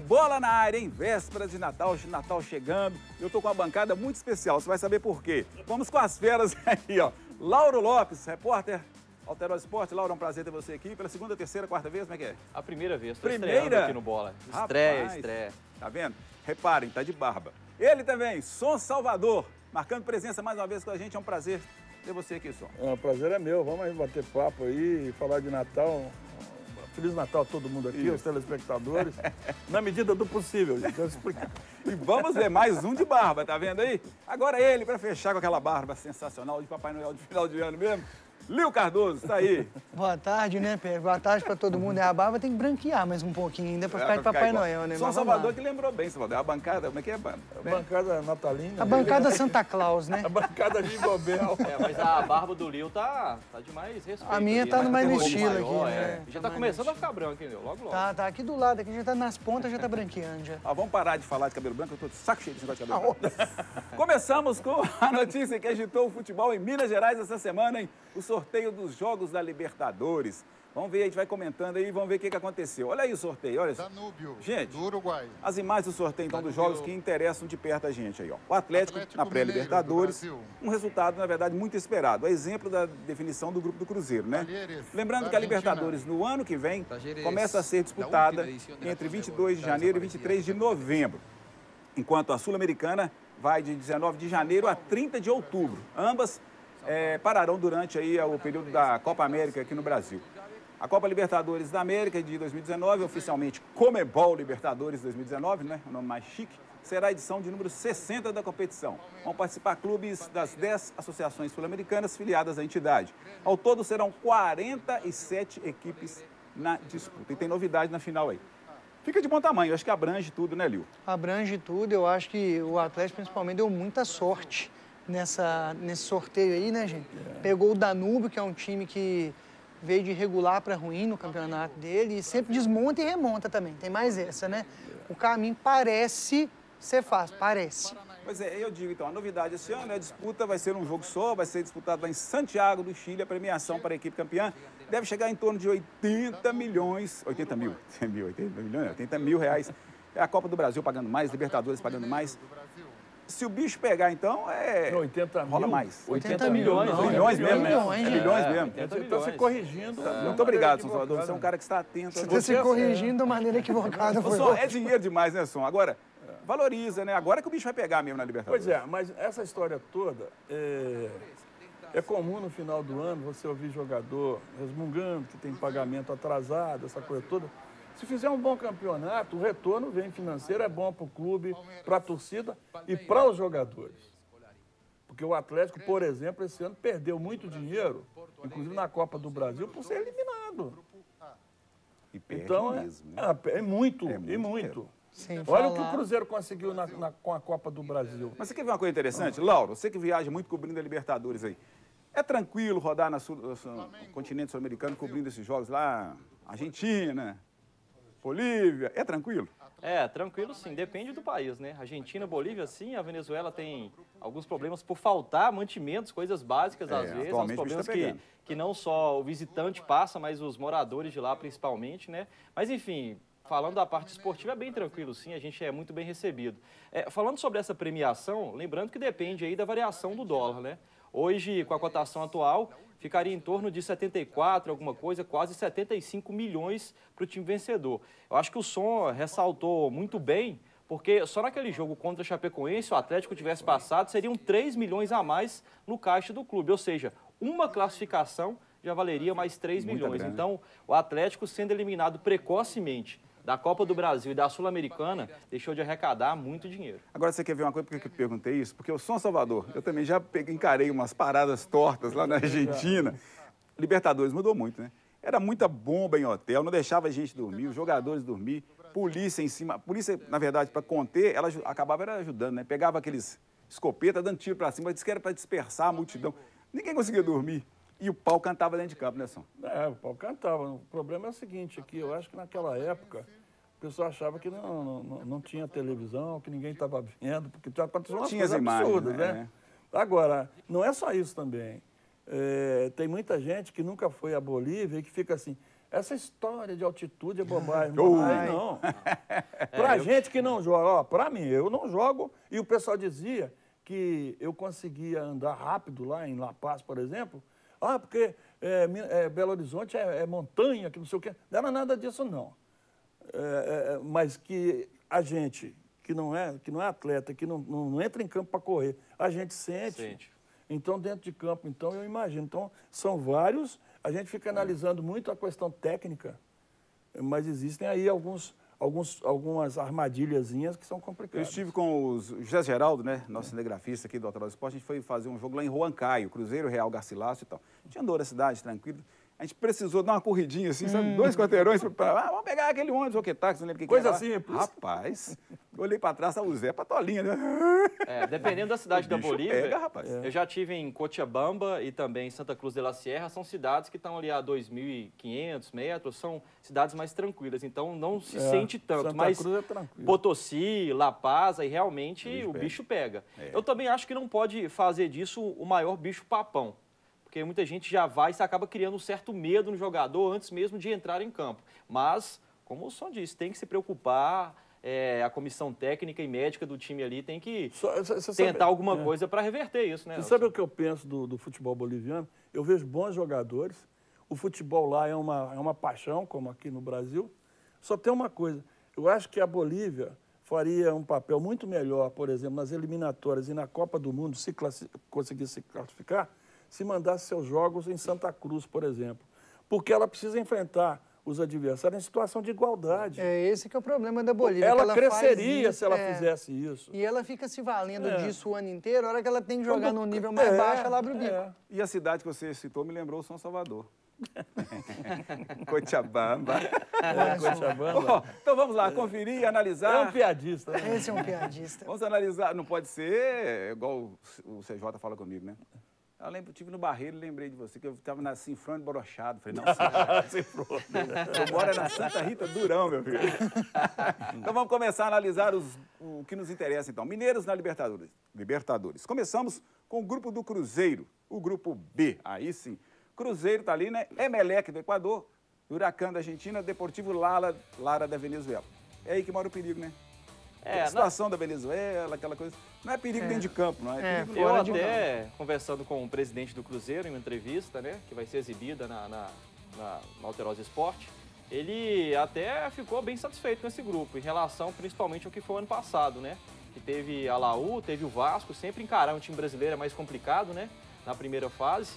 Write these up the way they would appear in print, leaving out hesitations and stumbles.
Bola na área, em véspera de Natal chegando. Eu tô com uma bancada muito especial, você vai saber por quê. Vamos com as feras aí, ó. Lauro Lopes, repórter Alterosa Esporte. Lauro, é um prazer ter você aqui. Pela segunda, terceira, quarta vez, como é que é? A primeira vez, tô Primeira? estreando aqui no Bola. Estreia. Tá vendo? Reparem, tá de barba. Ele também, Som Salvador, marcando presença mais uma vez com a gente. É um prazer ter você aqui, Som. O prazer é meu. Vamos aí bater papo aí, falar de Natal. Feliz Natal a todo mundo aqui, aos telespectadores. Na medida do possível, gente. Vou explicar. E vamos ver mais um de barba, tá vendo aí? Agora ele, para fechar com aquela barba sensacional de Papai Noel de final de ano mesmo. Lio Cardoso, tá aí. Boa tarde, né, Pedro? Boa tarde pra todo mundo. A barba tem que branquear mais um pouquinho ainda pra ficar de Papai Noel, né? São Salvador que lembrou bem, Salvador. A bancada, como é que é? A bancada natalina. A bancada Santa Claus, né? A bancada de Bobel. Mas a barba do Lio tá de mais respeito. A minha ali, tá mais mais no categoria estilo maior, aqui, né? Já tá começando a ficar branco, entendeu? Logo. Tá aqui do lado, aqui já tá nas pontas, já tá branqueando já. Vamos parar de falar de cabelo branco, eu tô de saco cheio de negócio de cabelo branco. Começamos com a notícia que agitou o futebol em Minas Gerais essa semana, hein? O sorteio dos Jogos da Libertadores. Vamos ver, a gente vai comentando aí, vamos ver o que aconteceu. Olha aí o sorteio, olha só. Danúbio, gente, do Uruguai. As imagens do sorteio, então, dos jogos que interessam de perto a gente aí, ó. O Atlético na Mineiro pré-Libertadores, do Brasil. um resultado, na verdade, muito esperado. A exemplo da definição do grupo do Cruzeiro, né? Talheres, Lembrando da que a Argentina. Libertadores, no ano que vem, começa a ser disputada entre 22 de janeiro e 23 de novembro. Enquanto a Sul-Americana vai de 19 de janeiro a 30 de outubro. Ambas pararão durante aí o período da Copa América aqui no Brasil. A Copa Libertadores da América de 2019, oficialmente Comebol Libertadores 2019, né? O nome mais chique, será a edição de número 60 da competição. Vão participar clubes das 10 associações sul-americanas filiadas à entidade. Ao todo serão 47 equipes na disputa. E tem novidade na final aí. Fica de bom tamanho, acho que abrange tudo, né, Lio? Abrange tudo, eu acho que o Atlético principalmente deu muita sorte nesse sorteio aí, né, gente? Pegou o Danúbio, que é um time que veio de regular para ruim no campeonato dele e sempre desmonta e remonta também. Tem mais essa, né? O caminho parece ser fácil, parece. Pois é, eu digo então, a novidade esse ano, a disputa vai ser um jogo só, vai ser disputado lá em Santiago do Chile, a premiação para a equipe campeã deve chegar em torno de 80 milhões, 80 mil reais. É a Copa do Brasil pagando mais, Libertadores pagando mais. Se o bicho pegar, então, 80 mil, rola mais. 80 milhões. Não, milhões mesmo. Milhões, É milhões mesmo. Você está se corrigindo. Muito obrigado, São Salvador. Você é um cara que está atento. Você está se corrigindo de maneira equivocada. Som, é dinheiro demais, né, Som? Agora, valoriza, né? Agora que o bicho vai pegar mesmo na Libertadores. Pois é, mas essa história toda é comum no final do ano você ouvir jogador resmungando que tem pagamento atrasado, essa coisa toda. Se fizer um bom campeonato, o retorno vem financeiro, é bom para o clube, para a torcida e para os jogadores. Porque o Atlético, por exemplo, esse ano perdeu muito dinheiro, inclusive na Copa do Brasil, por ser eliminado. E perde Então, mesmo, né? é muito. Sem Olha o que falar. o Cruzeiro conseguiu com a Copa do Brasil. Mas você quer ver uma coisa interessante? Lauro, você que viaja muito cobrindo a Libertadores aí, é tranquilo rodar no continente sul-americano cobrindo esses jogos lá, Argentina, Bolívia, é tranquilo? Tranquilo sim, depende do país, né? Argentina, Bolívia, sim, a Venezuela tem alguns problemas por faltar mantimentos, coisas básicas às vezes, são os atualmente o bicho problemas tá pegando. que não só o visitante passa, mas os moradores de lá principalmente, né? Mas enfim, falando da parte esportiva, é bem tranquilo sim, a gente é muito bem recebido. Falando sobre essa premiação, lembrando que depende aí da variação do dólar, né? Hoje, com a cotação atual, ficaria em torno de 74, alguma coisa, quase 75 milhões para o time vencedor. Eu acho que o Som ressaltou muito bem, porque só naquele jogo contra a Chapecoense, se o Atlético tivesse passado, seriam 3 milhões a mais no caixa do clube. Ou seja, uma classificação já valeria mais 3 milhões. grana. Então, o Atlético sendo eliminado precocemente da Copa do Brasil e da Sul-Americana, deixou de arrecadar muito dinheiro. Agora, você quer ver uma coisa, por que eu perguntei isso? Porque o Som Salvador, eu também já encarei umas paradas tortas lá na Argentina. Libertadores mudou muito, né? Era muita bomba em hotel, não deixava a gente dormir, os jogadores dormir, polícia em cima. A polícia, na verdade, para conter, ela acabava ajudando, né? Pegava aqueles escopetas, dando tiro para cima, disse que era para dispersar a multidão. Ninguém conseguia dormir. E o pau cantava dentro de campo, né, Som? O pau cantava. O problema é o seguinte, aqui, eu acho que naquela época o pessoal achava que não tinha televisão, que ninguém estava vendo, porque tinha acontecido umas coisas absurdas, né? Agora, não é só isso também. Tem muita gente que nunca foi à Bolívia e que fica assim, Essa história de altitude é bobagem. Não. Pra gente que não joga, ó, pra mim, eu não jogo. E o pessoal dizia que eu conseguia andar rápido lá em La Paz, por exemplo. Ah, porque Belo Horizonte é montanha, que não sei o quê. Não era nada disso, não. Mas que a gente, que não é atleta, que não entra em campo para correr, a gente sente. Então, dentro de campo, então, eu imagino. Então, são vários. A gente fica analisando muito a questão técnica, mas existem aí algumas armadilhazinhas que são complicadas. Eu estive com o José Geraldo, né, nosso cinegrafista aqui do Autoral Esporte, a gente foi fazer um jogo lá em Huancaio, Cruzeiro, Real, Garcilaso e tal. A gente andou na cidade, tranquilo. A gente precisou dar uma corridinha assim, sabe? 2 quarteirões para vamos pegar aquele ônibus ou que táxi, não lembro o que Coisa era. simples. Rapaz, olhei para trás, o Zé Patolinha, né? Dependendo da cidade da Bolívia, pega, rapaz. Eu já estive em Cochabamba e também em Santa Cruz de la Sierra, são cidades que estão ali a 2.500 metros, são cidades mais tranquilas, então não se sente tanto. Santa mas Cruz é tranquilo. Potosí, La Paz, aí realmente o bicho pega. Eu também acho que não pode fazer disso o maior bicho-papão. Porque muita gente já vai e você acaba criando um certo medo no jogador antes mesmo de entrar em campo. Mas, como o Som disse, tem que se preocupar, a comissão técnica e médica do time ali tem que tentar alguma coisa para reverter isso, né? Você sabe o que eu penso do futebol boliviano? Eu vejo bons jogadores, o futebol lá é uma paixão, como aqui no Brasil. Só tem uma coisa, eu acho que a Bolívia faria um papel muito melhor, por exemplo, nas eliminatórias e na Copa do Mundo, se conseguir se classificar, se mandasse seus jogos em Santa Cruz, por exemplo. Porque ela precisa enfrentar os adversários em situação de igualdade. Esse que é o problema da Bolívia. Ela cresceria se ela fizesse isso. E ela fica se valendo disso o ano inteiro. A hora que ela tem que jogar no nível mais baixo, ela abre o bico. E a cidade que você citou me lembrou São Salvador. Cochabamba. Cochabamba. Então vamos lá, conferir e analisar. É um piadista, né? Esse é um piadista. Vamos analisar, não pode ser igual o CJ fala comigo, né? Eu lembro, estive no Barreiro e lembrei de você, que eu estava na Sinfrone Borochado. Falei, não, Sinfrone. Eu moro na Santa Rita Durão, meu filho. Então vamos começar a analisar o que nos interessa, então. Mineiros na Libertadores. Começamos com o grupo do Cruzeiro, o grupo B. Aí sim, Cruzeiro está ali, né? Emelec do Equador, Huracán da Argentina, Deportivo Lara da Venezuela. É aí que mora o perigo, né? A situação da Venezuela, aquela coisa. Não é perigo dentro de campo, não é perigo fora de campo. Conversando com o presidente do Cruzeiro em uma entrevista, né, que vai ser exibida na Alterosa Esporte, ele até ficou bem satisfeito com esse grupo, em relação principalmente ao que foi o ano passado, né? Que teve a Laú, teve o Vasco, sempre encarar um time brasileiro é mais complicado, né? Na primeira fase.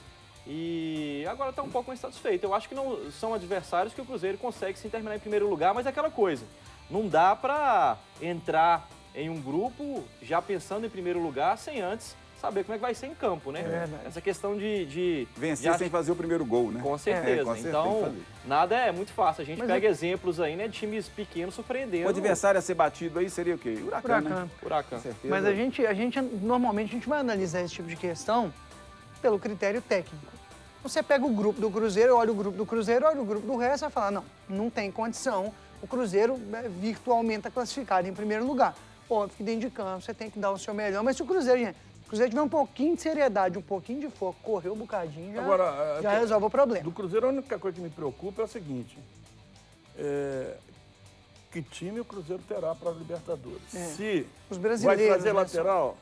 E agora está um pouco mais satisfeito. Eu acho que não são adversários que o Cruzeiro consegue sim terminar em primeiro lugar, mas é aquela coisa. Não dá para entrar em um grupo já pensando em primeiro lugar sem antes saber como é que vai ser em campo, né? Essa questão de vencer sem fazer o primeiro gol, né? Com certeza. Então, nada é muito fácil. A gente pega exemplos aí, né, de times pequenos surpreendendo. O adversário a ser batido aí seria o quê? Huracán, né? Huracán. Com certeza. Mas normalmente a gente vai analisar esse tipo de questão pelo critério técnico. Você pega o grupo do Cruzeiro, olha o grupo do Cruzeiro, olha o grupo do resto e vai falar, não tem condição. O Cruzeiro virtualmente está classificado em primeiro lugar. Óbvio que dentro de campo você tem que dar o seu melhor, mas se o Cruzeiro tiver um pouquinho de seriedade, um pouquinho de foco, correr um bocadinho, já resolve o problema. Do Cruzeiro, a única coisa que me preocupa é o seguinte, que time o Cruzeiro terá para a Libertadores? Se os brasileiros vai trazer lateral,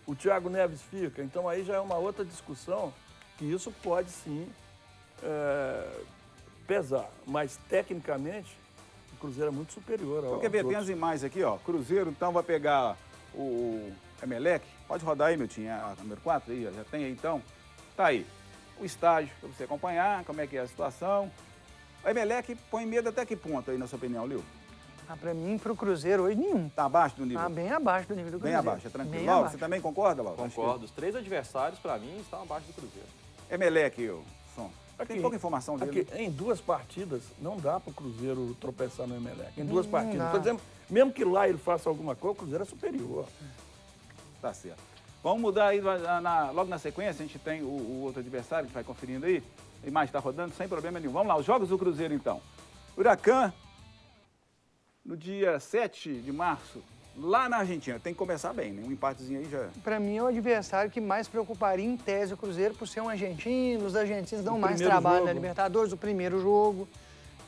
o Thiago Neves fica, então aí já é uma outra discussão, que isso pode sim pesar, mas tecnicamente o Cruzeiro é muito superior ao Quer ver, tem as imagens aqui, ó. Cruzeiro, então, vai pegar o Emelec. Pode rodar aí, meu time, a número 4 aí, já tem aí, então. Tá aí. O estágio, para você acompanhar, como é que é a situação. O Emelec põe medo até que ponto aí, na sua opinião, Lil? Para mim, para o Cruzeiro, hoje nenhum. Tá abaixo do nível? Tá bem abaixo do nível do Cruzeiro. Bem abaixo, é tranquilo. Lauro, você também concorda, Lauro? Concordo. Os 3 adversários, para mim, estão abaixo do Cruzeiro. Emelec, Som. Tem pouca informação dele. Em 2 partidas, não dá para o Cruzeiro tropeçar no Emelec. Em 2 partidas. Estou dizendo, mesmo que lá ele faça alguma coisa, o Cruzeiro é superior. Tá certo. Vamos mudar aí, logo na sequência, a gente tem o outro adversário que vai conferindo aí. A imagem está rodando sem problema nenhum. Vamos lá, os jogos do Cruzeiro, então. Huracán, no dia 7 de março, lá na Argentina, tem que começar bem, né? Um empatezinho aí já... Para mim é o adversário que mais preocuparia em tese o Cruzeiro por ser um argentino. Os argentinos dão mais trabalho na Libertadores, o primeiro jogo,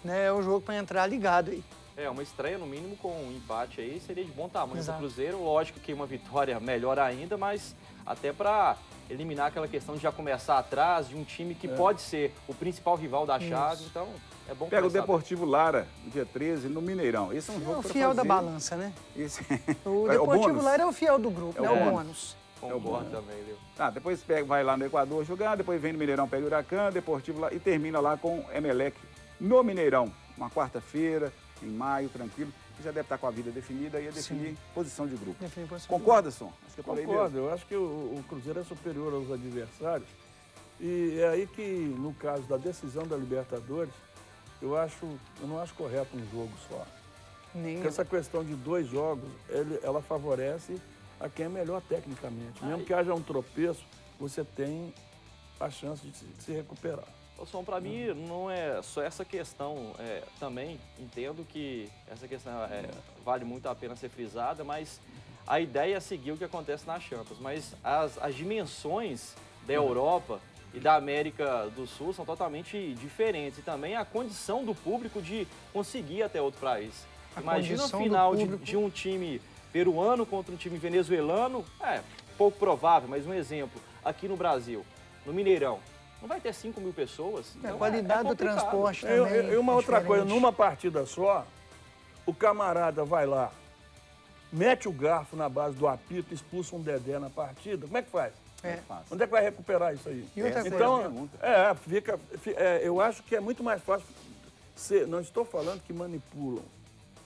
né? É um jogo para entrar ligado aí. Uma estreia, no mínimo, com um empate aí seria de bom tamanho para o Exato. Cruzeiro. Lógico que uma vitória melhor ainda, mas até para eliminar aquela questão de já começar atrás de um time que pode ser o principal rival da chave. Então, é bom Pega o Deportivo Lara, no dia 13, no Mineirão. Esse é um jogo o fiel da balança, né? Esse... O Deportivo Lara é o fiel do grupo, né? O bônus. Concordo também, viu? Depois vai lá no Equador jogar, depois vem no Mineirão, pega o Huracan, Deportivo lá, e termina lá com o Emelec no Mineirão. Uma quarta-feira, em maio, tranquilo. Já deve estar com a vida definida e ia definir posição de grupo. Concorda, Som? Acho que é por aí mesmo. Concordo. Eu acho que o Cruzeiro é superior aos adversários. E é aí que, no caso da decisão da Libertadores, eu não acho correto um jogo só. Porque essa questão de 2 jogos, ela favorece a quem é melhor tecnicamente. Mesmo que haja um tropeço, você tem a chance de se recuperar. Som, para mim, não é só essa questão. Também entendo que essa questão vale muito a pena ser frisada, mas a ideia é seguir o que acontece na Champions. Mas as dimensões da Europa e da América do Sul são totalmente diferentes. E também a condição do público de conseguir ir até outro país. Imagina o final de um time peruano contra um time venezuelano. Pouco provável, mas um exemplo. Aqui no Brasil, no Mineirão, não vai ter 5 mil pessoas. A qualidade do transporte também. E uma outra coisa, numa partida só, o camarada vai lá, mete o garfo na base do apito, expulsa um Dedé na partida, como é que faz? Onde é que vai recuperar isso aí? E outra então, eu acho que é muito mais fácil, não estou falando que manipulam,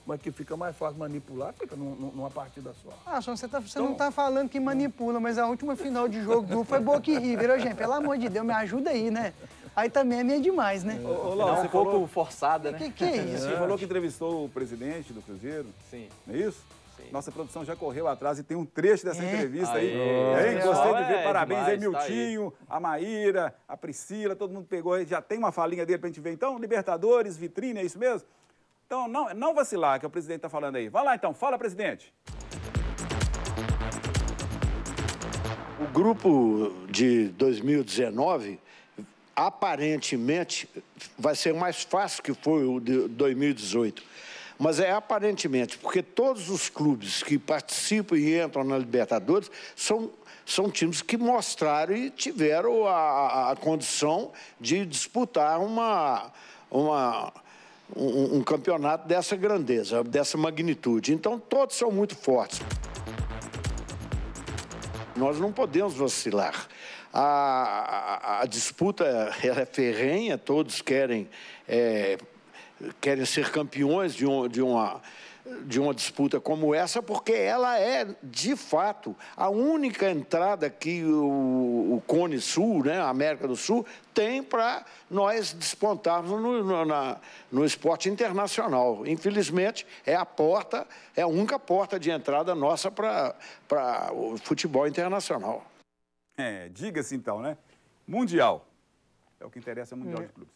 mas que fica mais fácil manipular, fica numa partida só. Você não está falando que manipula, mas a última final de jogo do grupo foi Boca e River, gente. Pelo amor de Deus, me ajuda aí, né? Aí também é meio demais, né? Você pouco forçada, né? Que é isso? Você falou que entrevistou o presidente do Cruzeiro. Sim. Não é isso? Sim. Nossa produção já correu atrás e tem um trecho dessa entrevista aí. Gostei de ver, parabéns demais, aí, Miltinho, a Maíra, a Priscila, todo mundo pegou aí, já tem uma falinha dele pra gente ver. Então, Libertadores, vitrine, é isso mesmo? Então, não vacilar, que o presidente está falando aí. Vai lá, então. Fala, presidente. O grupo de 2019, aparentemente, vai ser mais fácil que foi o de 2018. Mas é aparentemente, porque todos os clubes que participam e entram na Libertadores são times que mostraram e tiveram a condição de disputar um campeonato dessa grandeza, dessa magnitude. Então, todos são muito fortes. Nós não podemos vacilar. A disputa é ferrenha, todos querem ser campeões de uma disputa como essa, porque ela é, de fato, a única entrada que o Cone Sul, né, a América do Sul, tem para nós despontarmos no esporte internacional. Infelizmente, é a única porta de entrada nossa para o futebol internacional. Diga-se então, né? Mundial. É o que interessa, é o Mundial de Clubes.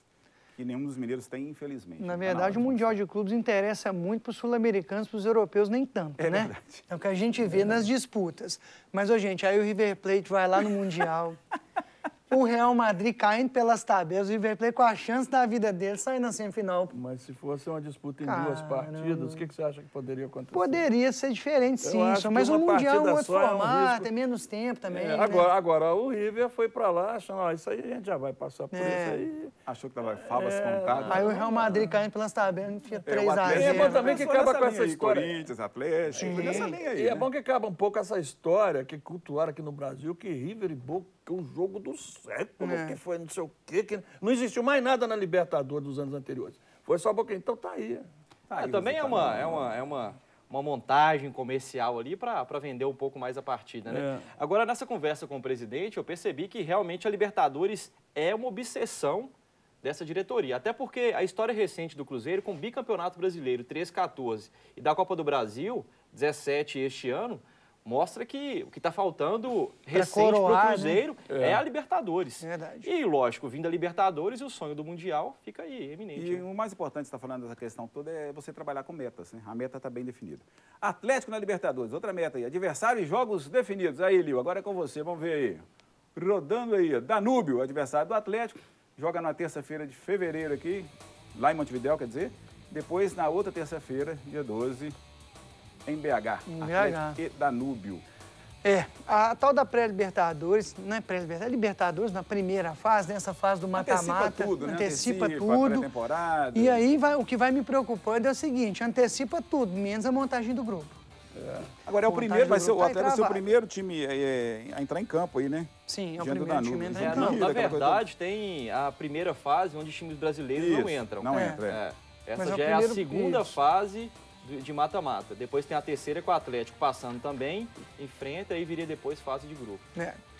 Que nenhum dos mineiros tem, infelizmente. Na verdade, o Mundial de Clubes interessa muito para os sul-americanos, para os europeus nem tanto, né? Verdade. É o que a gente vê nas disputas. Mas, gente, aí o River Plate vai lá no Mundial, o Real Madrid caindo pelas tabelas, o River Plate com a chance da vida dele sair na semifinal. Mas se fosse uma disputa em 2 partidas, o que você acha que poderia acontecer? Poderia ser diferente, sim. Mas o Mundial é um outro formato, é menos tempo também. Né? Agora, o River foi para lá achando, isso aí a gente já vai passar por isso aí. Achou que estava favas contadas. Aí o Real Madrid caindo pelas tabelas, enfia 3-0. É bom também que acaba com essa história. Corinthians, Atlético, nessa linha aí. E é bom que acaba um pouco essa história que cultuaram aqui no Brasil, que River e Boca, o jogo do século, que foi não sei o quê, que não existiu mais nada na Libertadores dos anos anteriores. Foi só Boca, então tá aí. Também é uma montagem comercial ali para vender um pouco mais a partida, né? Agora, nessa conversa com o presidente, eu percebi que realmente a Libertadores é uma obsessão dessa diretoria. Até porque a história recente do Cruzeiro, com o bicampeonato brasileiro 13-14 e da Copa do Brasil, 17 este ano, mostra que o que está faltando recente para o Cruzeiro, né, é a Libertadores. Verdade. E, lógico, vindo a Libertadores, o sonho do Mundial fica aí, eminente. E o mais importante, você está falando dessa questão toda, é você trabalhar com metas, né? A meta está bem definida. Atlético na Libertadores, outra meta aí. Adversário e jogos definidos. Aí, Lio, agora é com você, vamos ver aí. Rodando aí, Danúbio, adversário do Atlético, joga na terça-feira de fevereiro aqui, lá em Montevidéu, quer dizer. Depois, na outra terça-feira, dia 12, em BH. Atlético e Danúbio. A tal da pré-Libertadores, não é pré-Libertadores, é Libertadores na primeira fase, nessa fase do mata-mata. Antecipa tudo, né? Antecipa tudo. Pré-temporada. E aí, o que vai me preocupando é o seguinte, antecipa tudo, menos a montagem do grupo. Agora, o Atlético vai ser o primeiro time a entrar em campo aí, né? Sim, é o primeiro time a entrar em campo. Na verdade, tem a primeira fase onde os times brasileiros não entram. Não entram, Essa já é a segunda fase de mata-mata. Depois tem a terceira com o Atlético passando também, enfrenta e viria depois fase de grupo.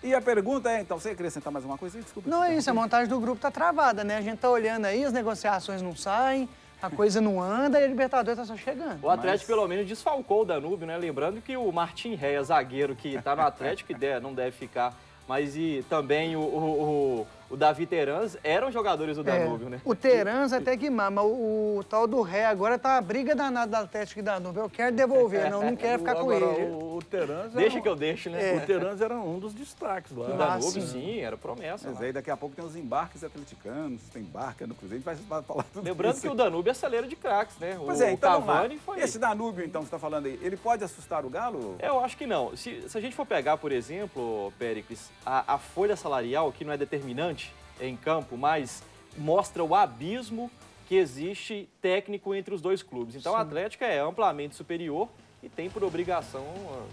E a pergunta é, então, você quer acrescentar mais uma coisa? Desculpa. Não é isso, a montagem do grupo tá travada, né? A gente tá olhando aí, as negociações não saem, a coisa não anda e a Libertadores tá só chegando. O Atlético, pelo menos, desfalcou o Danúbio, né? Lembrando que o Martim Réia, zagueiro que tá no Atlético, que não deve ficar, mas e também o Davi Terans eram jogadores do Danúbio, né? O Terans até que mas o tal do Ré agora tá a briga danada do Atlético e Danúbio. Eu quero devolver, não quero ficar com ele. O Terans deixa que eu deixo, né? O Terans era um dos destaques lá. O Danúbio, sim, era promessa. Mas aí daqui a pouco tem os embarques atleticanos, tem barca no Cruzeiro, a gente vai falar tudo Lembrando isso. Que o Danúbio é celeiro de craques, né? Pois é, então Cavani foi... Esse Danúbio, então, que você está falando aí, ele pode assustar o Galo? Eu acho que não. Se a gente for pegar, por exemplo, Péricles, a folha salarial, que não é determinante em campo, mas mostra o abismo que existe técnico entre os dois clubes. Então, o Atlético é amplamente superior e tem por obrigação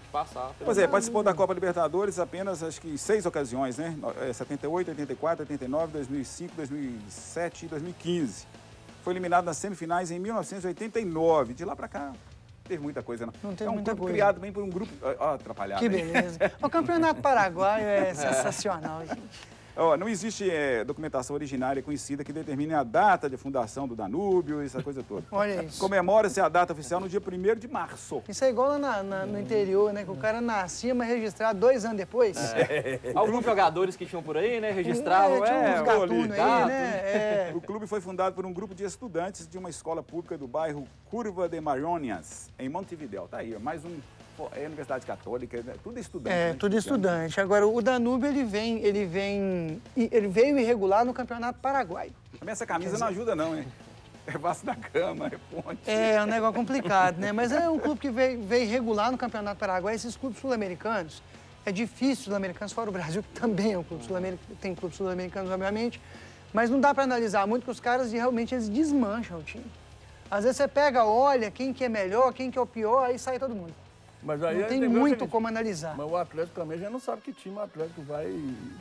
de passar. Pois é, participou da Copa Libertadores apenas, acho que 6 ocasiões, né? 78, 84, 89, 2005, 2007 e 2015. Foi eliminado nas semifinais em 1989. De lá pra cá, teve muita coisa, não. Não teve é um muita clube coisa. criado bem por um grupo... Ó, atrapalhado. Que beleza. O Campeonato Paraguaio é sensacional, gente. Não existe documentação originária conhecida que determine a data de fundação do Danúbio, essa coisa toda. Olha isso. Comemora-se a data oficial no dia 1º de março. Isso é igual lá no interior, né? Que o cara nascia, mas registrado 2 anos depois. Alguns jogadores que tinham por aí, né? Registravam. Tinha uns gatunos aí, né? O clube foi fundado por um grupo de estudantes de uma escola pública do bairro Curva de Maronias, em Montevidéu. Tá aí, mais um... É Universidade Católica, tudo estudante. É, tudo estudante. Agora, o Danúbio, ele veio irregular no Campeonato Paraguaio. Também essa camisa não ajuda não, hein? É Vasco da Gama, é Ponte. É um negócio complicado, né? Mas é um clube que veio irregular no Campeonato Paraguaio. Esses clubes sul-americanos, é difícil sul-americanos, fora o Brasil, que também é um clube sul-americano, tem clubes sul-americanos, obviamente, mas não dá para analisar muito, porque os caras realmente eles desmancham o time. Às vezes você pega, olha quem que é melhor, quem que é o pior, aí sai todo mundo. Mas aí não tem muito como analisar. Mas o Atlético também já não sabe que time o Atlético vai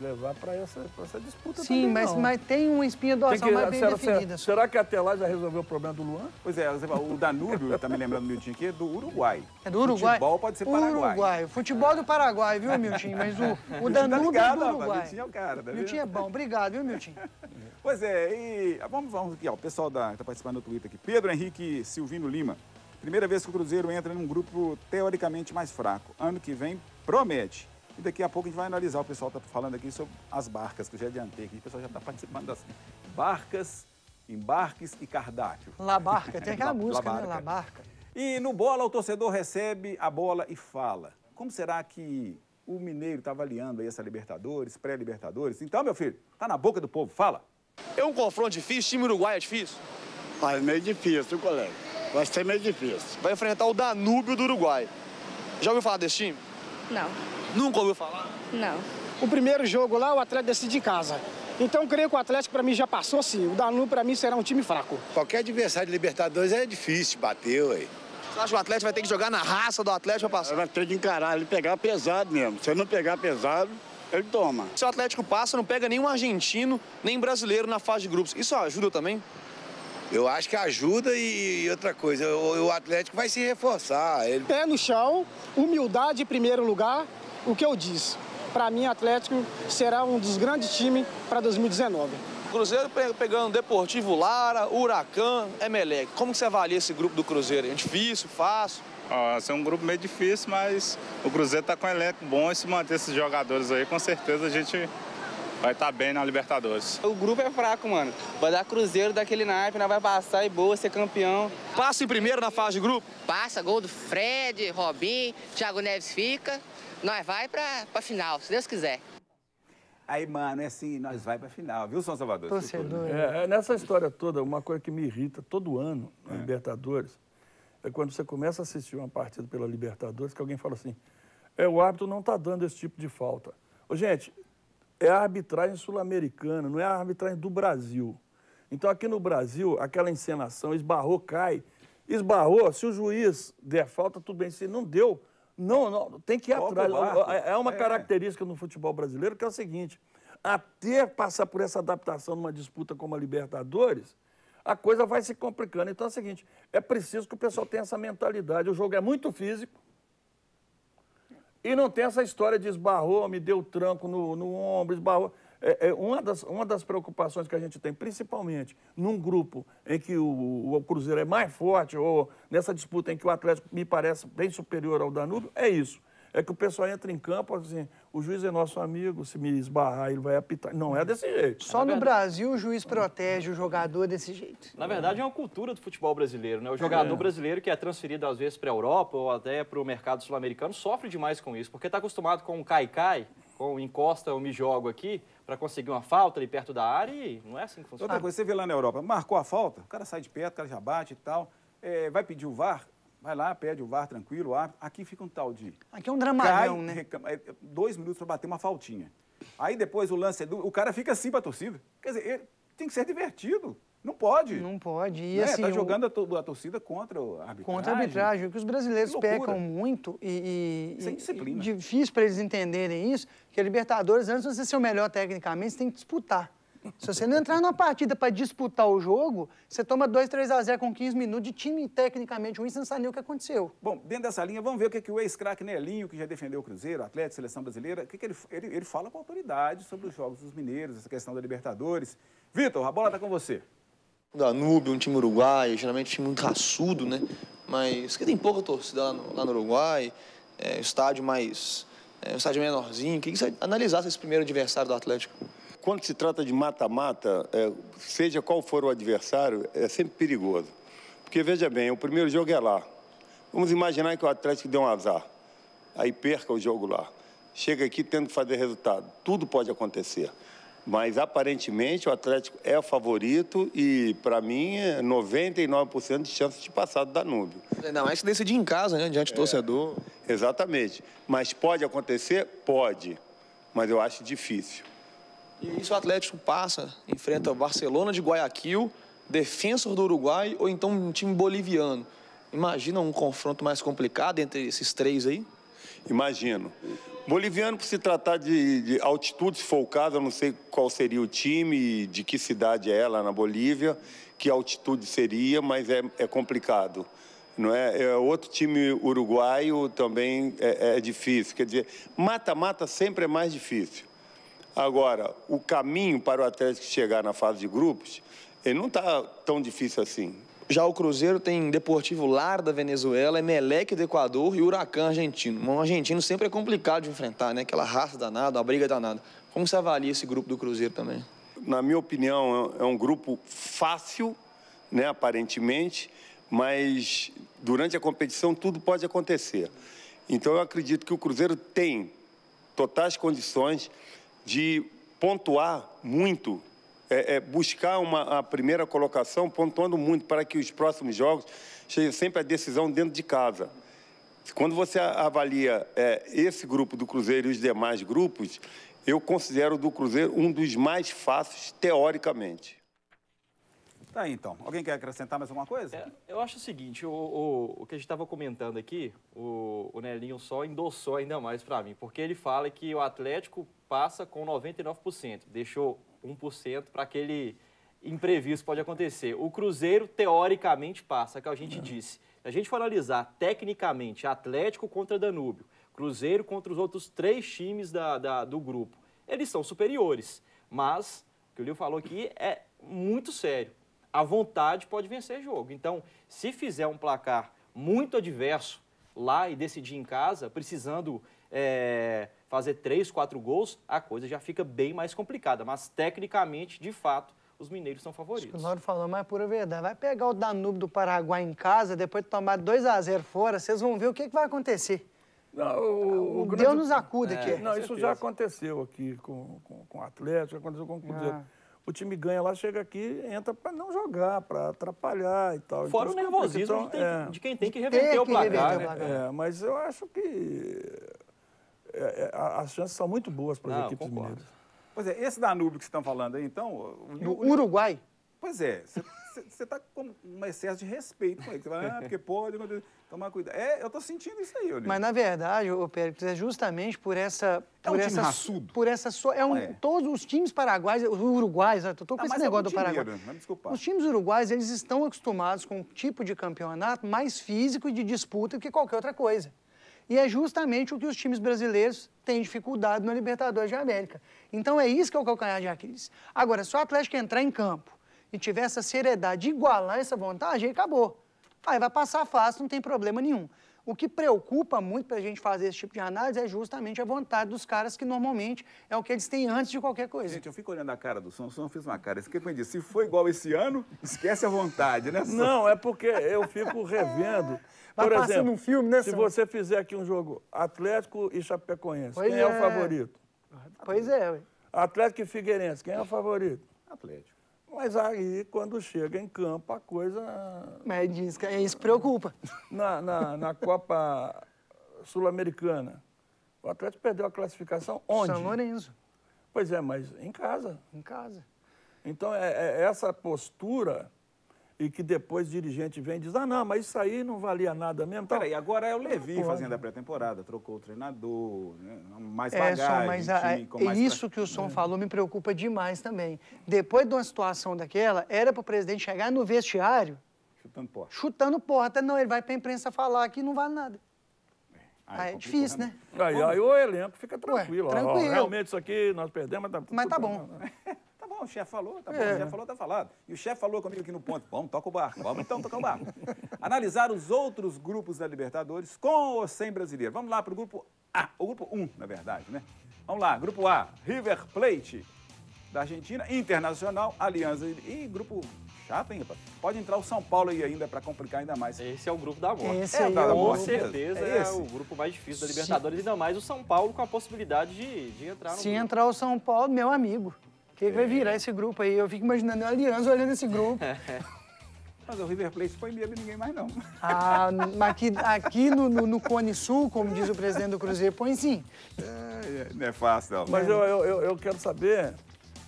levar para essa disputa. Sim, também, mas tem uma espinha dorsal mais bem definida. Será que até lá já resolveu o problema do Luan? Pois é, o Danúbio, tá me lembrando, Milton, aqui, é do Uruguai. É do Uruguai? Futebol pode ser Paraguai. Uruguai. Futebol do Paraguai, viu, Milton? Mas o Danúbio tá ligado, é do Uruguai. Milton é o cara, tá Milton é bom. Obrigado, viu, Milton? Pois é, e vamos aqui, ó, o pessoal que tá participando no Twitter aqui. Pedro Henrique Silvino Lima. Primeira vez que o Cruzeiro entra num grupo teoricamente mais fraco. Ano que vem promete. E daqui a pouco a gente vai analisar. O pessoal está falando aqui sobre as barcas, que eu já adiantei aqui. O pessoal já está participando das barcas, embarques e cardápio. La Barca, tem aquela música, né? La Barca. E no Bola, o torcedor recebe a bola e fala. Como será que o Mineiro está avaliando aí essa Libertadores, pré-Libertadores? Então, meu filho, tá na boca do povo, fala. É um confronto difícil? Time uruguaio é difícil? É meio difícil, colega. Vai ser meio difícil. Vai enfrentar o Danúbio do Uruguai. Já ouviu falar desse time? Não. Nunca ouviu falar? Não. O primeiro jogo lá, o Atlético decide em casa. Então, eu creio que o Atlético, para mim, já passou, sim. O Danúbio, para mim, será um time fraco. Qualquer adversário de Libertadores é difícil bater, ué. Você acha que o Atlético vai ter que jogar na raça do Atlético para passar? Vai ter que encarar, ele pegar pesado mesmo. Se ele não pegar pesado, ele toma. Se o Atlético passa, não pega nenhum argentino, nem brasileiro na fase de grupos. Isso ajuda também? Eu acho que ajuda e outra coisa, o Atlético vai se reforçar. Pé no chão, humildade em primeiro lugar, o que eu disse. Para mim, o Atlético será um dos grandes times para 2019. Cruzeiro pegando Deportivo Lara, Huracan, Emelec. Como que você avalia esse grupo do Cruzeiro? É difícil, fácil? Vai ser um grupo meio difícil, mas o Cruzeiro está com um elenco bom e se manter esses jogadores aí, com certeza a gente vai estar bem na Libertadores. O grupo é fraco, mano. Vai dar Cruzeiro daquele naipe, nós vai passar e boa, ser campeão. Passa em primeiro na fase de grupo? Passa, gol do Fred, Robinho, Thiago Neves fica. Nós vai pra final, se Deus quiser. Aí, mano, é assim, nós vai pra final, viu, São Salvador? Torcedor. Nessa história toda, uma coisa que me irrita todo ano na Libertadores é quando você começa a assistir uma partida pela Libertadores que alguém fala assim, o árbitro não está dando esse tipo de falta. Ô, gente, é a arbitragem sul-americana, não é a arbitragem do Brasil. Então, aqui no Brasil, aquela encenação, esbarrou, cai. Esbarrou, se o juiz der falta, tudo bem. Se não deu, não tem que ir atrás. É uma característica no futebol brasileiro que é o seguinte, até passar por essa adaptação numa disputa como a Libertadores, a coisa vai se complicando. Então é o seguinte, é preciso que o pessoal tenha essa mentalidade. O jogo é muito físico e não tem essa história de esbarrou, me deu tranco no ombro, esbarrou. Uma das preocupações que a gente tem, principalmente num grupo em que o Cruzeiro é mais forte, ou nessa disputa em que o Atlético me parece bem superior ao Danúbio, é isso. É que o pessoal entra em campo assim, o juiz é nosso amigo, se me esbarrar ele vai apitar. Não é desse jeito. Só no Brasil o juiz protege o jogador desse jeito. Na verdade é uma cultura do futebol brasileiro, né? O jogador brasileiro que é transferido às vezes para a Europa ou até para o mercado sul-americano sofre demais com isso, porque está acostumado com o cai-cai, com o encosta ou me jogo aqui, para conseguir uma falta ali perto da área e não é assim que funciona. Outra coisa, você vê lá na Europa, marcou a falta, o cara sai de perto, o cara já bate e tal, vai pedir o VAR, vai lá, pede o VAR tranquilo, aqui fica um tal de... Aqui é um dramalhão, né? 2 minutos para bater uma faltinha. Aí depois o lance, o cara fica assim para a torcida. Quer dizer, tem que ser divertido. Não pode. Não pode. E assim, tá jogando a torcida contra a arbitragem. Contra a arbitragem. O que os brasileiros pecam muito sem disciplina. Difícil para eles entenderem isso, que a Libertadores, antes de você ser o melhor tecnicamente, você tem que disputar. Se você não entrar numa partida para disputar o jogo, você toma 2, 3-0 com 15 minutos de time tecnicamente ruim, você não sabe nem o que aconteceu. Bom, dentro dessa linha, vamos ver o que o ex-craque Nelinho, que já defendeu o Cruzeiro, Atlético, Seleção Brasileira, ele fala com autoridade sobre os jogos dos mineiros, essa questão da Libertadores. Vitor, a bola está com você. O Danúbio, um time uruguaio, geralmente um time muito raçudo, né? Mas que tem pouca torcida lá no Uruguai, estádio estádio menorzinho. Queria que você analisasse esse primeiro adversário do Atlético. Quando se trata de mata-mata, seja qual for o adversário, é sempre perigoso. Porque, veja bem, o primeiro jogo é lá. Vamos imaginar que o Atlético deu um azar. Aí perca o jogo lá. Chega aqui tendo que fazer resultado. Tudo pode acontecer. Mas, aparentemente, o Atlético é o favorito e, para mim, é 99% de chance de passar do Danúbio. Ainda mais que decidir em casa, né? Diante do torcedor. Exatamente. Mas pode acontecer? Pode. Mas eu acho difícil. E isso o Atlético passa, enfrenta o Barcelona de Guayaquil, Defensor do Uruguai ou então um time boliviano. Imagina um confronto mais complicado entre esses três aí? Imagino. Boliviano, por se tratar de altitude, se for o caso, eu não sei qual seria o time, de que cidade é lá na Bolívia, que altitude seria, mas é complicado. Não é? Outro time uruguaio também é difícil. Quer dizer, mata-mata sempre é mais difícil. Agora, o caminho para o Atlético chegar na fase de grupos, ele não está tão difícil assim. Já o Cruzeiro tem Deportivo Lara da Venezuela, Emelec do Equador e Huracan argentino. Um argentino sempre é complicado de enfrentar, né? Aquela raça danada, uma briga danada. Como você avalia esse grupo do Cruzeiro também? Na minha opinião, é um grupo fácil, né, aparentemente, mas durante a competição tudo pode acontecer. Então eu acredito que o Cruzeiro tem totais condições de pontuar muito, buscar a primeira colocação, pontuando muito para que os próximos jogos sejam sempre a decisão dentro de casa. Quando você avalia esse grupo do Cruzeiro e os demais grupos, eu considero o do Cruzeiro um dos mais fáceis, teoricamente. Tá aí, então. Alguém quer acrescentar mais alguma coisa? Eu acho o seguinte, o que a gente estava comentando aqui, o Nelinho só endossou ainda mais para mim, porque ele fala que o Atlético passa com 99%, deixou 1% para aquele imprevisto pode acontecer. O Cruzeiro, teoricamente, passa, que a gente disse. Se a gente for analisar tecnicamente Atlético contra Danúbio, Cruzeiro contra os outros 3 times do grupo, eles são superiores, mas o que o Lio falou aqui é muito sério. A vontade pode vencer jogo. Então, se fizer um placar muito adverso, lá e decidir em casa, precisando fazer 3, 4 gols, a coisa já fica bem mais complicada. Mas, tecnicamente, de fato, os mineiros são favoritos. O Lauro falou, mas é pura verdade. Vai pegar o Danúbio do Paraguai em casa, depois de tomar 2-0 fora, vocês vão ver o que vai acontecer. Não, Deus nos acuda aqui. Não, isso já aconteceu aqui com o Atlético, aconteceu com o Cruzeiro. O time ganha lá, chega aqui, entra para não jogar, para atrapalhar e tal. Fora então, o nervosismo de quem tem que reverter o placar. Né? Mas eu acho que as chances são muito boas para as equipes mineiras. Pois é, esse Danúbio que vocês estão falando aí, então... O Uruguai? Pois é, você está com um excesso de respeito com ele. Você fala, porque pode tomar cuidado. Eu estou sentindo isso aí, Olívio. Mas, na verdade, Pérez, é justamente por essa... time raçudo. Todos os times paraguaios, os uruguaios, eu estou com esse negócio do Paraguai. Os times uruguaios, eles estão acostumados com um tipo de campeonato mais físico e de disputa que qualquer outra coisa. E é justamente o que os times brasileiros têm dificuldade na Libertadores de América. Então, é isso que é o calcanhar de Aquiles. Agora, se o Atlético entrar em campo e tiver essa seriedade de igualar essa vantagem, acabou. Aí vai passar fácil, não tem problema nenhum. O que preocupa muito para a gente fazer esse tipo de análise é justamente a vontade dos caras, que normalmente é o que eles têm antes de qualquer coisa. Gente, eu fico olhando a cara do Som, o Som fez uma cara. Isso que eu disse, se for igual esse ano, esquece a vontade, né, Som? Não, é porque eu fico revendo. Por exemplo, um filme, né, se você fizer aqui um jogo Atlético e Chapecoense, quem é o favorito? Pois é, ué. Atlético e Figueirense, quem é o favorito? Atlético. Mas aí, quando chega em campo, a coisa... Mas é isso que preocupa. Na Copa Sul-Americana, o Atlético perdeu a classificação onde? São Lourenço. Pois é, mas em casa. Em casa. Então, essa postura... E que depois o dirigente vem e diz, não, mas isso aí não valia nada mesmo. Então, peraí, agora é o Levi fazendo a pré-temporada, trocou o treinador, né? Mais bagagem. Isso que o Som falou me preocupa demais também. Depois de uma situação daquela, era para o presidente chegar no vestiário... Chutando porta. Não, ele vai para a imprensa falar que não vale nada. Aí é difícil, né? Aí o elenco fica tranquilo. Tranquilo. Realmente isso aqui nós perdemos, mas tá bom. Tá bom, o chefe falou, tá bom, o chefe falou, tá falado. E o chefe falou comigo aqui no ponto, vamos, toca o barco, vamos então tocar o barco. Analisar os outros grupos da Libertadores com ou sem brasileiro. Vamos lá para o grupo A, o grupo 1, na verdade, né? Vamos lá, grupo A, River Plate, da Argentina, Internacional, Alianza e grupo chato, hein, rapaz? Pode entrar o São Paulo aí ainda para complicar ainda mais. Esse é o grupo da morte. Com certeza é o grupo mais difícil da Libertadores, ainda mais o São Paulo com a possibilidade de entrar no Se entrar o São Paulo, meu amigo. O que vai virar esse grupo aí? Eu fico imaginando a Aliança olhando esse grupo. Mas o River Plate põe medo de ninguém mais, não. Mas aqui no Cone Sul, como diz o presidente do Cruzeiro, põe sim. Não é fácil, não. Mas eu quero saber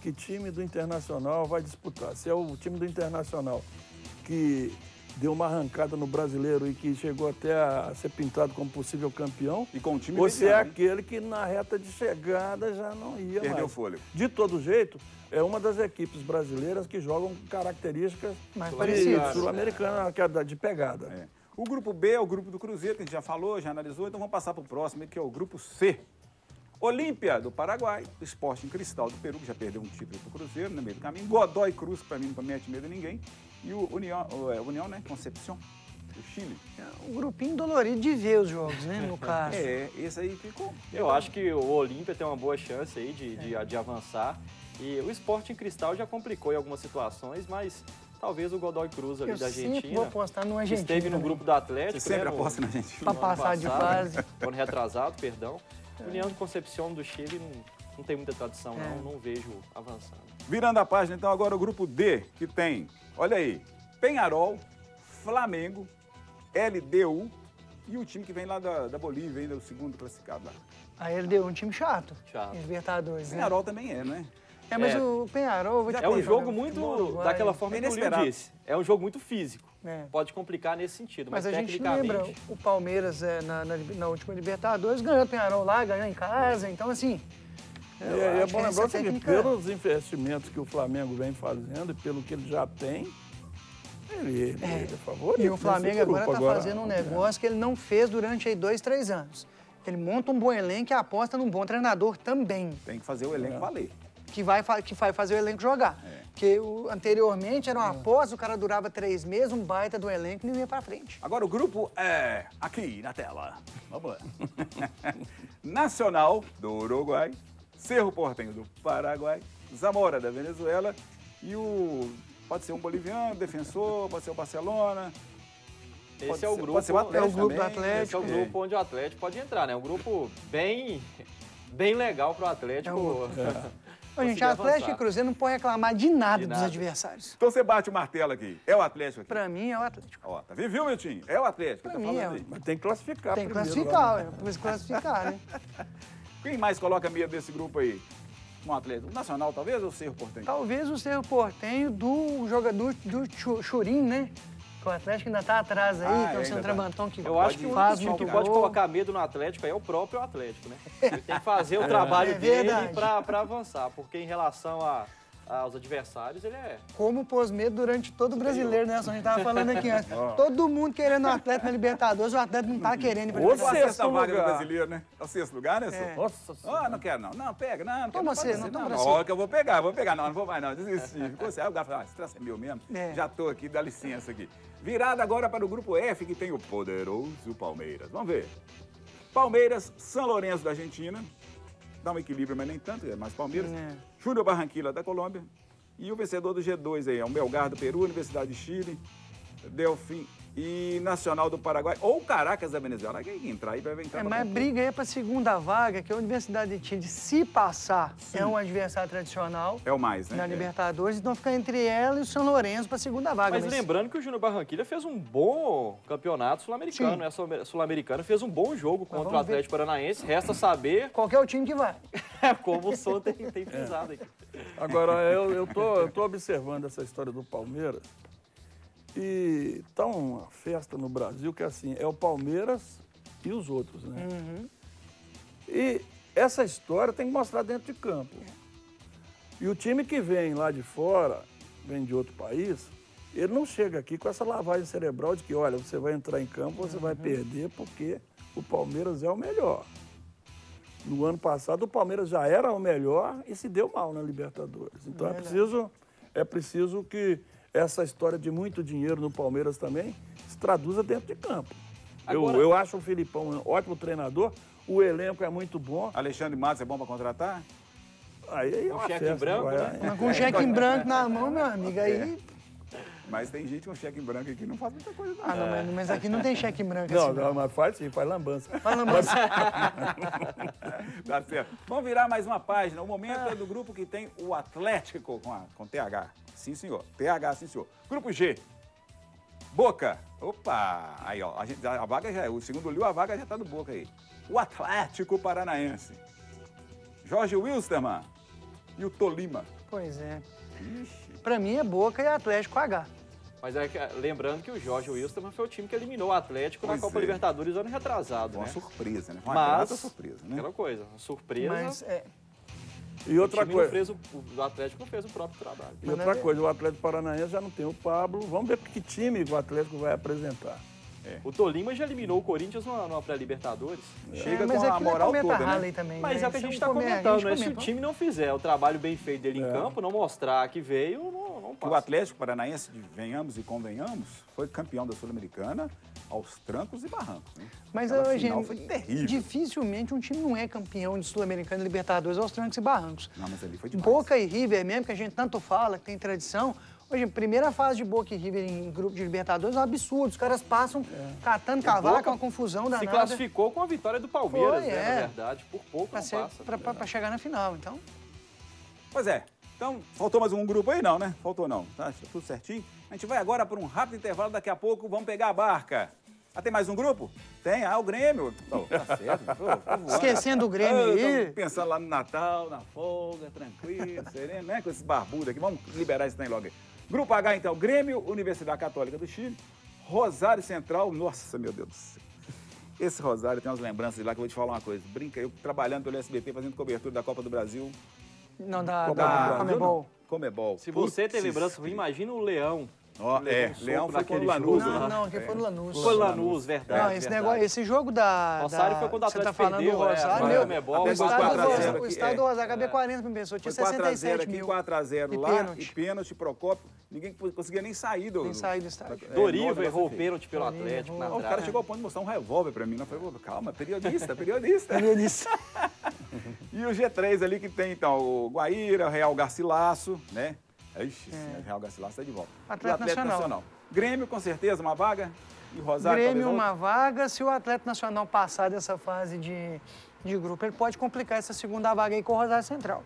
que time do Internacional vai disputar. Se é o time do Internacional que deu uma arrancada no Brasileiro e que chegou até a ser pintado como possível campeão, e com o time ou se é aquele que na reta de chegada já não ia Perdeu mais. fôlego. De todo jeito, é uma das equipes brasileiras que jogam características mais parecidas, sul-americana, que é de pegada. O grupo B é o grupo do Cruzeiro, que a gente já falou, já analisou, então vamos passar para o próximo, que é o grupo C. Olímpia, do Paraguai, Sporting Cristal, do Peru, que já perdeu um título para o Cruzeiro, no meio do caminho. Godoy Cruz, que para mim não mete medo a ninguém. E o União, né? Concepción, do Chile. Um grupinho dolorido de ver os jogos, né, no caso. Esse aí ficou... Eu acho que o Olímpia tem uma boa chance aí de avançar. E o Sporting Cristal já complicou em algumas situações, mas talvez o Godoy Cruz ali da Argentina... Eu sempre vou apostar no Argentina. Esteve no grupo do Atlético. Você sempre aposta na Argentina. Para passar de fase. Ano retrasado, perdão. União de Concepción do Chile não tem muita tradição, não vejo avançando. Virando a página, então, agora o grupo D, que tem, olha aí, Peñarol, Flamengo, LDU e o time que vem lá da Bolívia, ainda o segundo classificado lá. A LDU é um time chato. Libertadores, né? Peñarol também é, não é? Mas o Peñarol... É um jogo muito, daquela forma que o Lio disse, é um jogo muito físico. Pode complicar nesse sentido, mas a gente lembra, o Palmeiras na última Libertadores ganhou o Peñarol lá, ganhou em casa, então assim... É bom lembrar o seguinte, pelos investimentos que o Flamengo vem fazendo e pelo que ele já tem, ele é favorito. E o Flamengo agora está fazendo um negócio que ele não fez durante aí 2, 3 anos. Ele monta um bom elenco e aposta num bom treinador também. Tem que fazer o elenco valer. Que vai fazer o elenco jogar. Porque anteriormente era uma aposta, o cara durava 3 meses, um baita do elenco e não ia pra frente. Agora o grupo é aqui na tela. Vamos lá. Nacional do Uruguai, Cerro Porteño do Paraguai, Zamora da Venezuela e pode ser um boliviano, Defensor, pode ser o Barcelona. Esse é o grupo, pode ser o Atlético, é o grupo do também. Atlético. Esse é o grupo onde o Atlético pode entrar, né? Um grupo bem legal pro Atlético. Ô, gente, Atlético e Cruzeiro não pode reclamar de nada dos adversários. Então você bate o martelo aqui. É o Atlético aqui? Pra mim é o Atlético. Ó, tá vendo, Miltinho? É o Atlético. Pra Tá mim falando é. aí. Mas tem que classificar Tem que primeiro, classificar, né? precisa classificar, né? Quem mais coloca medo desse grupo aí? Um Atlético? O Nacional, talvez, ou o Cerro Porteño? Talvez o Cerro Porteño do jogador do Churin, né? Que o Atlético ainda tá atrás aí, que é o centroavantão que eu acho que faz o muito que pode gol. colocar medo no Atlético aí é o próprio Atlético, né? Ele tem que fazer o trabalho dele pra avançar, porque em relação aos adversários, ele é... Como pôs medo durante todo o brasileiro, né? A gente tava falando aqui antes. Todo mundo querendo o Atlético na Libertadores, o Atlético não tá querendo ir pra Libertadores. Libertadores. É a sexta vaga do brasileiro, né? É o sexto lugar, né, É. Nossa senhora. Não quero, não. Não, pega, não. Não Toma quero, você, não toma não. você. Olha que eu vou pegar. Não vou mais, não. Desisti. Aí o cara fala, esse traço é meu mesmo. É. Já tô aqui, dá licença aqui. Virada agora para o grupo F, que tem o poderoso Palmeiras. Vamos ver. Palmeiras, São Lourenço da Argentina. Dá um equilíbrio, mas nem tanto, é mais Palmeiras. Júnior Barranquilla da Colômbia. E o vencedor do G2 aí, é o Melgar do Peru, Universidade de Chile, Delfim e Nacional do Paraguai, ou Caracas da Venezuela. Quem entrar aí vai entrar. Mas briga aí pra segunda vaga, que a Universidade de Chile, se passar, é um adversário tradicional. É o mais, né? Na Libertadores, então fica entre ela e o São Lourenço pra segunda vaga. Mas lembrando que o Júnior Barranquilla fez um bom campeonato sul-americano, né? Sul-americano fez um bom jogo contra o Atlético Paranaense. Resta saber... Qual que é o time que vai. Como o Som tem pisado aqui. Agora, eu tô observando essa história do Palmeiras e tá uma festa no Brasil que, assim, é o Palmeiras e os outros, né? E essa história tem que mostrar dentro de campo. E o time que vem lá de fora, vem de outro país, ele não chega aqui com essa lavagem cerebral de que, olha, você vai entrar em campo, você vai perder porque o Palmeiras é o melhor. No ano passado, o Palmeiras já era o melhor e se deu mal na Libertadores. Então é preciso que essa história de muito dinheiro no Palmeiras também se traduza dentro de campo. Agora, eu acho o Filipão um ótimo treinador, o elenco é muito bom. Alexandre Matos é bom para contratar? Aí é uma cheque festa, em branco, né? Mas com cheque em branco na mão, meu amigo, aí... Mas tem gente com cheque em branco aqui que não faz muita coisa, não. Ah, não, mas aqui não tem cheque em branco não, assim. Não, mas faz sim, faz lambança. Faz lambança. Tá certo. Vamos virar mais uma página. O momento é do grupo que tem o Atlético com TH. Sim, senhor. TH, sim, senhor. Grupo G. Boca. Opa! Aí, ó. A vaga já é. O segundo Liu, a vaga já tá do Boca aí. O Atlético Paranaense. Jorge Wilstermann e o Tolima. Pois é. Pra mim é Boca e Atlético H. Mas lembrando que o Jorge Wilstermann foi o time que eliminou o Atlético na Copa Libertadores ano retrasado, uma né? surpresa, né? Uma Mas, surpresa, né? Aquela coisa, uma surpresa. Mas, E outra coisa. O Atlético não fez o próprio trabalho. E outra coisa, o Atlético Paranaense já não tem o Pablo. Vamos ver que time o Atlético vai apresentar. O Tolima já eliminou o Corinthians numa pré-Libertadores. Chega com a moral toda, né? Também, mas né? é o que a gente está comentando, né? Se o time não fizer o trabalho bem feito dele em campo, não mostrar que veio, não passa. O Atlético Paranaense, venhamos e convenhamos, foi campeão da Sul-Americana aos trancos e barrancos. Né? Mas final foi terrível. Dificilmente um time não é campeão de Sul-Americana e Libertadores aos trancos e barrancos. Não, mas ali foi demais. Boca e River mesmo, que a gente tanto fala, que tem tradição. Hoje, primeira fase de Boca e River em grupo de Libertadores é um absurdo. Os caras passam catando cavaco, uma confusão danada. Se classificou com a vitória do Palmeiras, foi, né, na verdade. Por pouco pra não passa. Pra chegar na final, então. Pois é. Então, faltou mais um grupo aí? Não, né? Faltou não. Tá tudo certinho. A gente vai agora para um rápido intervalo. Daqui a pouco vamos pegar a barca. Ah, tem mais um grupo? Tem. Ah, o Grêmio. Tá certo. Esquecendo o Grêmio aí. Pensando lá no Natal, na folga, tranquilo, sereno, né? Com esses barbudos aqui. Vamos liberar esse trem logo aí. Grupo H, então, Grêmio, Universidade Católica do Chile, Rosário Central, nossa, meu Deus do céu. Esse Rosário tem umas lembranças lá que eu vou te falar uma coisa. Brinca, eu trabalhando pelo SBT, fazendo cobertura da Copa do Brasil. Não, da Comebol. Comebol. Se você tem lembrança, imagina o Leão Leão foi com o Lanús. Não, quem foi no Lanús. Foi Lanús, verdade. Não, esse jogo da... Rosário foi quando o Atlético perdeu, do Rosário, o estádio do Rosário cabia 40 mil pessoas, tinha 67 mil. 4x0 lá, e pênalti, Procópio. Ninguém conseguia nem sair do estádio. Dorival errou o pênalti pelo Atlético. O cara chegou ao ponto de mostrar um revólver pra mim. Eu falei, calma, periodista. E o G3 ali que tem, então, o Guaíra, o Real Garcilasso, né? Ixi, o Real Garcilasso está de volta. Atlético Nacional. Grêmio, com certeza, uma vaga. E Rosário, Grêmio, uma vaga. Se o Atlético Nacional passar dessa fase de grupo, ele pode complicar essa segunda vaga aí com o Rosário Central.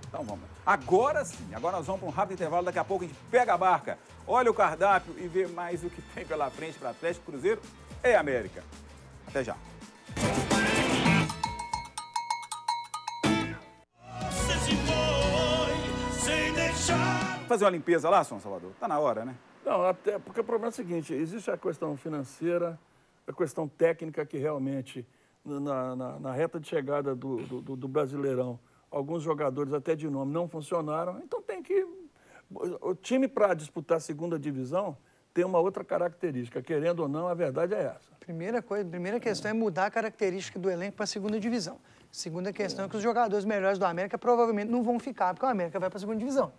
Então vamos. Agora sim, agora nós vamos para um rápido intervalo. Daqui a pouco a gente pega a barca, olha o cardápio e vê mais o que tem pela frente para Atlético, Cruzeiro e América. Até já. Fazer uma limpeza lá, São Salvador? Tá na hora, né? Não, até porque o problema é o seguinte, existe a questão financeira, a questão técnica que realmente, na reta de chegada do Brasileirão, alguns jogadores até de nome não funcionaram, então tem que... O time para disputar a segunda divisão tem uma outra característica, querendo ou não, a verdade é essa. Primeira questão é mudar a característica do elenco para a segunda divisão. Segunda questão é que os jogadores melhores do América provavelmente não vão ficar, porque o América vai para a segunda divisão.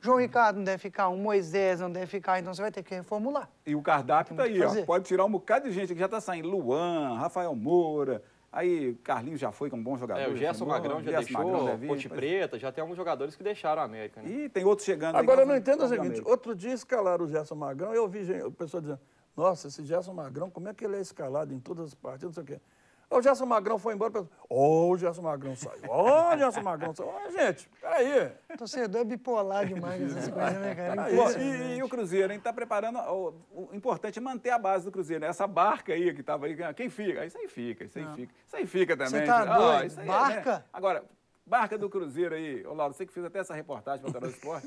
João Ricardo não deve ficar, o Moisés não deve ficar, então você vai ter que reformular. E o cardápio tá aí, ó. Pode tirar um bocado de gente que já tá saindo. Luan, Rafael Moura, aí Carlinhos já foi como bom jogador. O Gerson Magrão já deixou, Ponte Preta, já tem alguns jogadores que deixaram a América, né? E tem outros chegando. Agora eu não entendo o seguinte, outro dia escalaram o Gerson Magrão, eu vi o pessoal dizendo, nossa, esse Gerson Magrão, como é que ele é escalado em todas as partidas, não sei o quê. O Gerson Magrão foi embora, o Gerson Magrão saiu, o Gerson Magrão saiu. Gente, peraí. O torcedor é bipolar demais essas coisas, né, cara? E o Cruzeiro, a gente tá preparando, o importante é manter a base do Cruzeiro, né? Essa barca aí que tava aí, quem fica? Isso aí fica. Isso aí fica também. Você tá doido? Isso aí barca? Né? Agora, barca do Cruzeiro aí, ô Lauro, você que fez até essa reportagem para o Canal Esporte.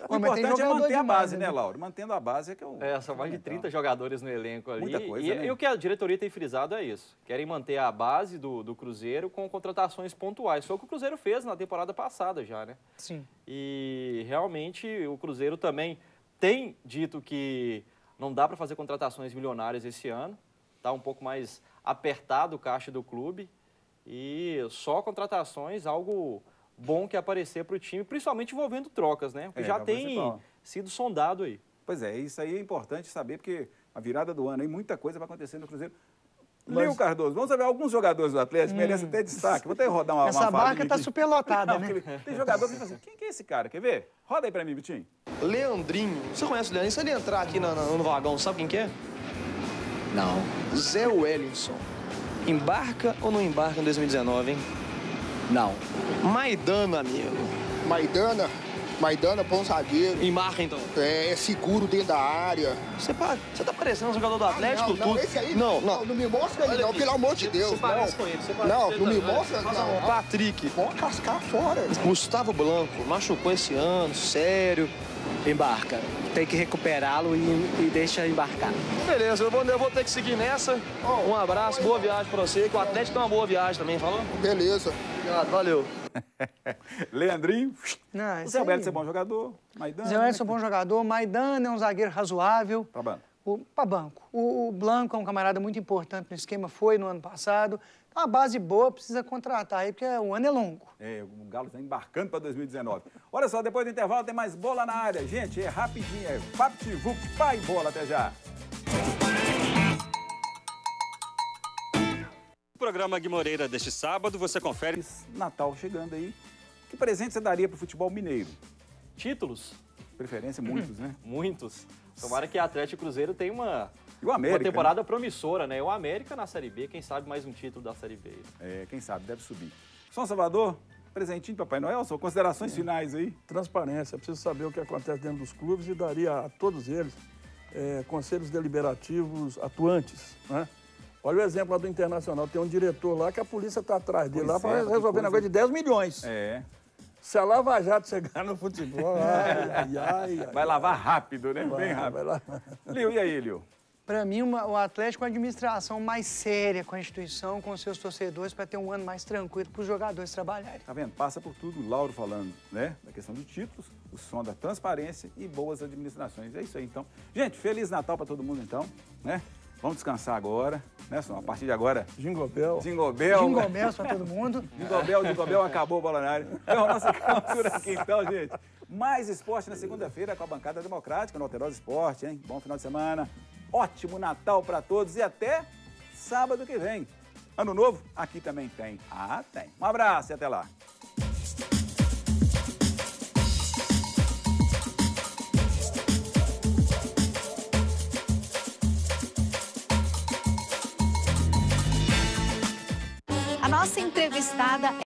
O importante é manter a base, né, Lauro? Mantendo a base é que é o... são mais de 30 jogadores no elenco ali. Muita coisa, e o que a diretoria tem frisado é isso. Querem manter a base do Cruzeiro com contratações pontuais. Foi o que o Cruzeiro fez na temporada passada já, né? Sim. E realmente o Cruzeiro também tem dito que não dá para fazer contratações milionárias esse ano. Está um pouco mais apertado o caixa do clube. E só contratações, algo bom que aparecer para o time, principalmente envolvendo trocas, né? Porque já tem sido sondado aí. Pois é, isso aí é importante saber, porque a virada do ano aí, muita coisa vai acontecer no Cruzeiro. Leo Cardoso, vamos ver alguns jogadores do Atlético, merecem até destaque. Vou até rodar uma Essa barca está superlotada, né? Tem jogador que fala assim, quem que é esse cara? Quer ver? Roda aí para mim, Vitinho. Leandrinho. Você conhece o Leandrinho? Se ele entrar aqui no vagão, sabe quem que é? Não. Zé Wellington. Embarca ou não embarca em 2019, hein? Não. Maidana, amigo. Maidana, bom zagueiro. Embarca, então. É seguro dentro da área. Você tá parecendo um jogador do Atlético? Não, esse aí não me mostra ele, não, pelo amor de Deus. Você parece com ele. Não me mostra, não. Patrick. Pode cascar fora. Gustavo Blanco, machucou esse ano, sério. Embarca. Tem que recuperá-lo e deixa embarcar. Beleza, eu vou ter que seguir nessa. Um abraço, boa viagem pra você. Que o Atlético tem uma boa viagem também, falou? Beleza. Obrigado, valeu. Leandrinho. Não, o Zé Wellington é bom jogador. Maidana. Zé Wellington é bom jogador. Maidana é um zagueiro razoável. Pra banco. Pra banco. O Blanco é um camarada muito importante no esquema, foi no ano passado. Uma base boa, precisa contratar aí, porque o ano é longo. O Galo está embarcando para 2019. Olha só, depois do intervalo tem mais bola na área. Gente, é rapidinho, é Vapt-Vupt, pai bola, até já. No programa Guimoreira deste sábado, você confere... Natal chegando aí. Que presente você daria para o futebol mineiro? Títulos? Preferência, muitos, né? Muitos. Tomara que a Atlético e Cruzeiro tenha uma temporada promissora, né? O América na Série B, quem sabe mais um título da Série B. Quem sabe, deve subir. São Salvador, presentinho de Papai Noel, são considerações finais aí. Transparência, preciso saber o que acontece dentro dos clubes e daria a todos eles conselhos deliberativos atuantes, né? Olha o exemplo lá do Internacional, tem um diretor lá que a polícia está atrás dele lá para resolver um negócio de 10 milhões. Se a Lava Jato chegar no futebol, vai lavar rápido, né? Bem rápido. Lio, e aí, Lio? Para mim, o Atlético é uma administração mais séria com a instituição, com os seus torcedores, para ter um ano mais tranquilo para os jogadores trabalharem. Tá vendo? Passa por tudo. O Lauro falando, né? Da questão de títulos, o som da transparência e boas administrações. É isso aí, então. Gente, Feliz Natal para todo mundo, então, né? Vamos descansar agora, né, Som? A partir de agora... Jingle Bell. Jingle Bell. Jingle Bell para todo mundo. Jingle Bell, acabou o Bola na Área. Então, nossa por aqui, então, gente. Mais esporte na segunda-feira com a bancada democrática no Alterosa Esporte, hein? Bom final de semana. Ótimo Natal para todos e até sábado que vem. Ano novo, aqui também tem. Ah, tem. Um abraço e até lá. A nossa entrevistada